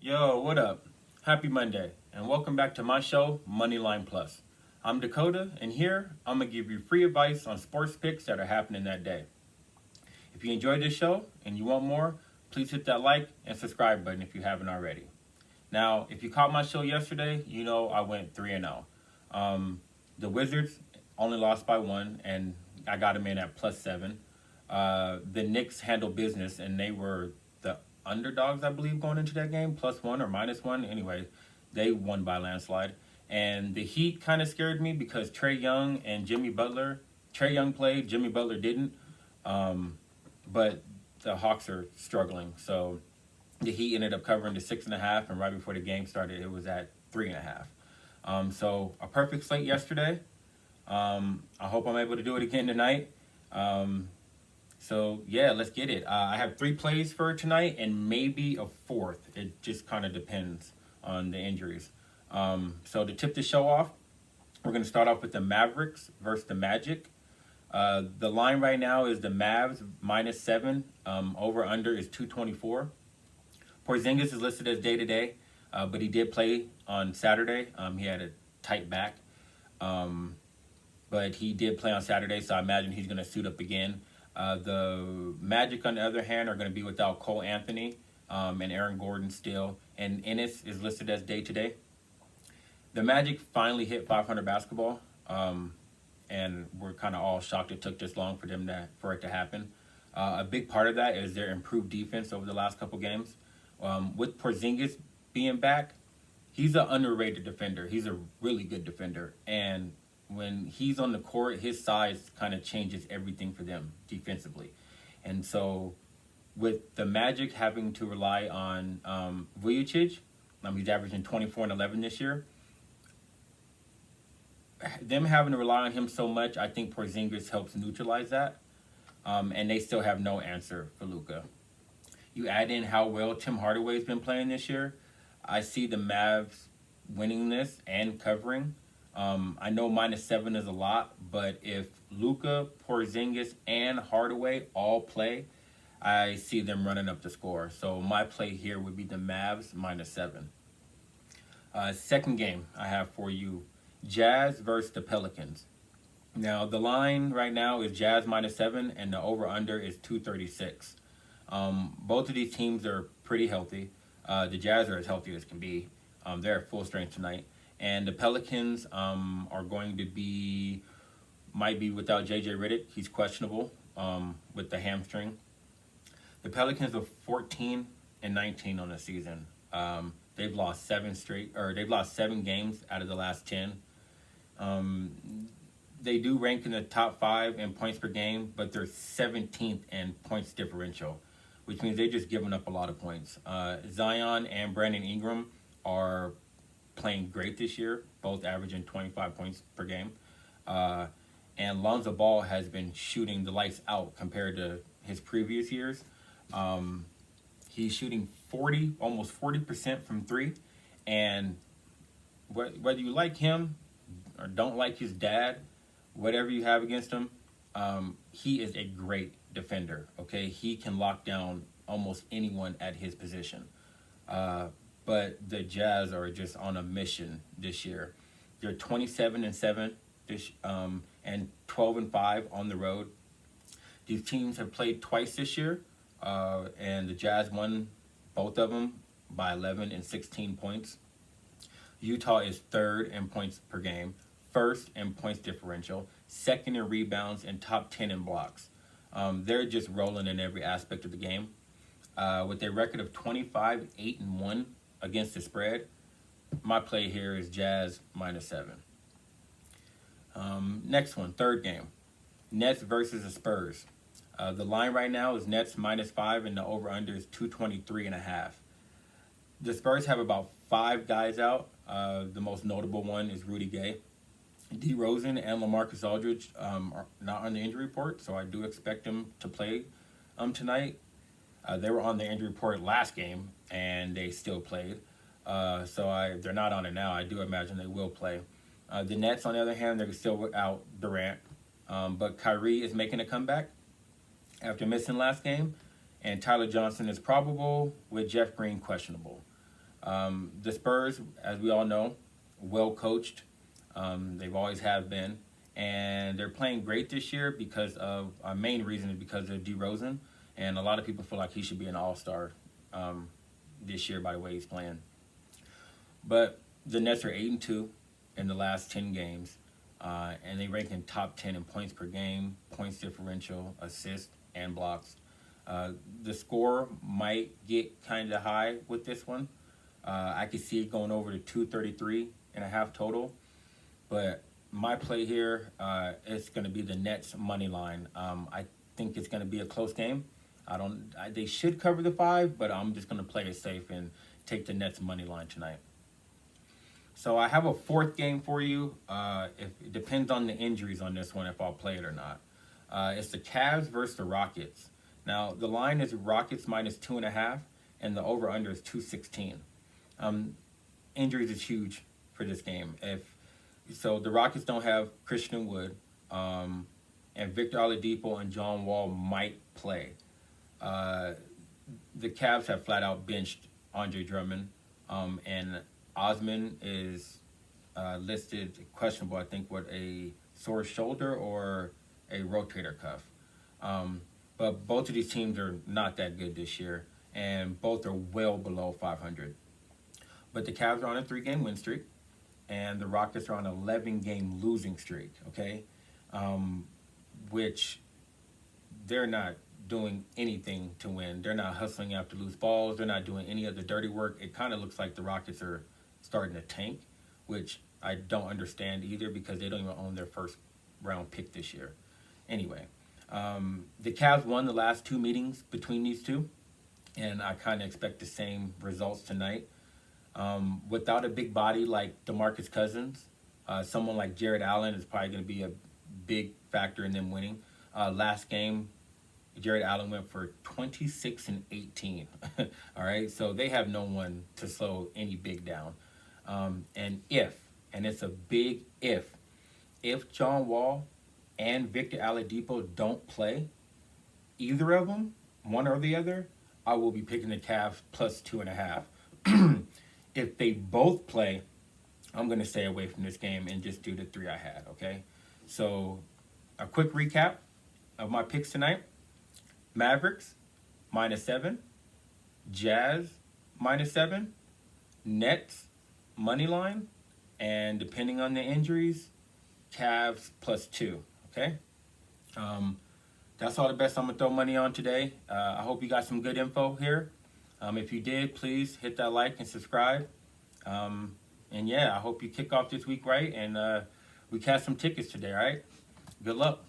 Yo, what up? Happy Monday, and welcome back to my show, Moneyline Plus. I'm Dakota, and here I'm gonna give you free advice on sports picks that are happening that day. If you enjoyed this show and you want more, please hit that like and subscribe button if you haven't already. Now, if you caught my show yesterday, you know I went 3-0. The Wizards only lost by one, and I got them in at +7. The Knicks handled business, and they were the underdogs, I believe, going into that game, +1 or -1. Anyway, they won by landslide. And the Heat kind of scared me because Trey Young and Jimmy Butler. Trey Young played, Jimmy Butler didn't. Um, but the Hawks are struggling, so the Heat ended up covering the 6.5, and right before the game started, it was at 3.5. So a perfect slate yesterday. I hope I'm able to do it again tonight. So yeah, let's get it. I have 3 plays for tonight and maybe a fourth. It just kind of depends on the injuries. So to tip the show off, we're going to start off with the Mavericks versus the Magic. The line right now is the Mavs -7. Over under is 224. Porzingis is listed as day to day, but he did play on Saturday. He had a tight back, but he did play on Saturday, so I imagine he's going to suit up again. The Magic, on the other hand, are going to be without Cole Anthony and Aaron Gordon still, and Ennis is listed as day to day. The Magic finally hit 500 basketball, and we're kind of all shocked it took this long for it to happen. A big part of that is their improved defense over the last couple games. With Porzingis being back, he's an underrated defender. He's a really good defender, and when he's on the court, his size kind of changes everything for them defensively. And so, with the Magic having to rely on Vujicic, he's averaging 24 and 11 this year. Them having to rely on him so much, I think Porzingis helps neutralize that. And they still have no answer for Luka. You add in how well Tim Hardaway's been playing this year, I see the Mavs winning this and covering. I know -7 is a lot, but if Luka, Porzingis, and Hardaway all play, I see them running up the score. So my play here would be the Mavs -7. Second game I have for you, Jazz versus the Pelicans. Now, the line right now is Jazz -7, and the over-under is 236. Both of these teams are pretty healthy. The Jazz are as healthy as can be. They're at full strength tonight. And the Pelicans are going to might be without J.J. Redick. He's questionable with the hamstring. The Pelicans are 14 and 19 on the season. They've lost they've lost 7 games out of the last 10. They do rank in the top 5 in points per game, but they're 17th in points differential, which means they've just given up a lot of points. Zion and Brandon Ingram are playing great this year, both averaging 25 points per game. And Lonzo Ball has been shooting the lights out compared to his previous years. He's shooting almost 40% from 3. And whether you like him or don't like his dad, whatever you have against him, he is a great defender. Okay, he can lock down almost anyone at his position. But the Jazz are just on a mission this year. They're 27-7 and 12-5 on the road. These teams have played twice this year, and the Jazz won both of them by 11 and 16 points. Utah is 3rd in points per game, 1st in points differential, 2nd in rebounds, and top 10 in blocks. They're just rolling in every aspect of the game. With a record of 25-8-1 against the spread, my play here is Jazz -7. Next one, third game, Nets versus the Spurs. The line right now is Nets -5, and the over-under is 223.5. The Spurs have about 5 guys out. The most notable one is Rudy Gay. DeRozan and LaMarcus Aldridge are not on the injury report, so I do expect them to play tonight. They were on the injury report last game, and they still played. They're not on it now. I do imagine they will play. The Nets, on the other hand, they're still without Durant. But Kyrie is making a comeback after missing last game, and Tyler Johnson is probable with Jeff Green questionable. The Spurs, as we all know, well coached. They've always have been, and they're playing great this year because of our main reason is because of DeRozan, and a lot of people feel like he should be an All-Star this year by the way he's playing. But the Nets are 8-2 in the last 10 games, and they rank in top 10 in points per game, points differential, assists, and blocks. The score might get kind of high with this one. I could see it going over to 233.5 total. But my play here is going to be the Nets money line. I think it's going to be a close game. They should cover the 5, but I'm just going to play it safe and take the Nets money line tonight. So I have a fourth game for you. It depends on the injuries on this one if I'll play it or not. It's the Cavs versus the Rockets. Now the line is Rockets minus 2.5, and the over under is 216. Injuries is huge for this game. So the Rockets don't have Christian Wood, and Victor Oladipo and John Wall might play. The Cavs have flat out benched Andre Drummond, and Osman is listed questionable, I think, with a sore shoulder or a rotator cuff. But both of these teams are not that good this year, and both are well below 500. But the Cavs are on a 3-game win streak, and the Rockets are on an 11-game losing streak, okay? Which they're not doing anything to win. They're not hustling after loose balls. They're not doing any of the dirty work. It kind of looks like the Rockets are starting to tank, which I don't understand either because they don't even own their first round pick this year. Anyway, the Cavs won the last 2 meetings between these two, and I kind of expect the same results tonight. Without a big body like DeMarcus Cousins, someone like Jared Allen is probably going to be a big factor in them winning. Last game, Jared Allen went for 26 and 18. All right, so they have no one to slow any big down. And it's a big if John Wall and Victor Oladipo don't play, either of them, one or the other, I will be picking the Cavs plus 2.5. If they both play, I'm going to stay away from this game and just do the 3 I had, okay? So a quick recap of my picks tonight. Mavericks, -7. Jazz, -7. Nets, money line. And depending on the injuries, Cavs +2, okay? That's all the best I'm going to throw money on today. I hope you got some good info here. If you did, please hit that like and subscribe. And yeah, I hope you kick off this week right and we cash some tickets today, all right? Good luck.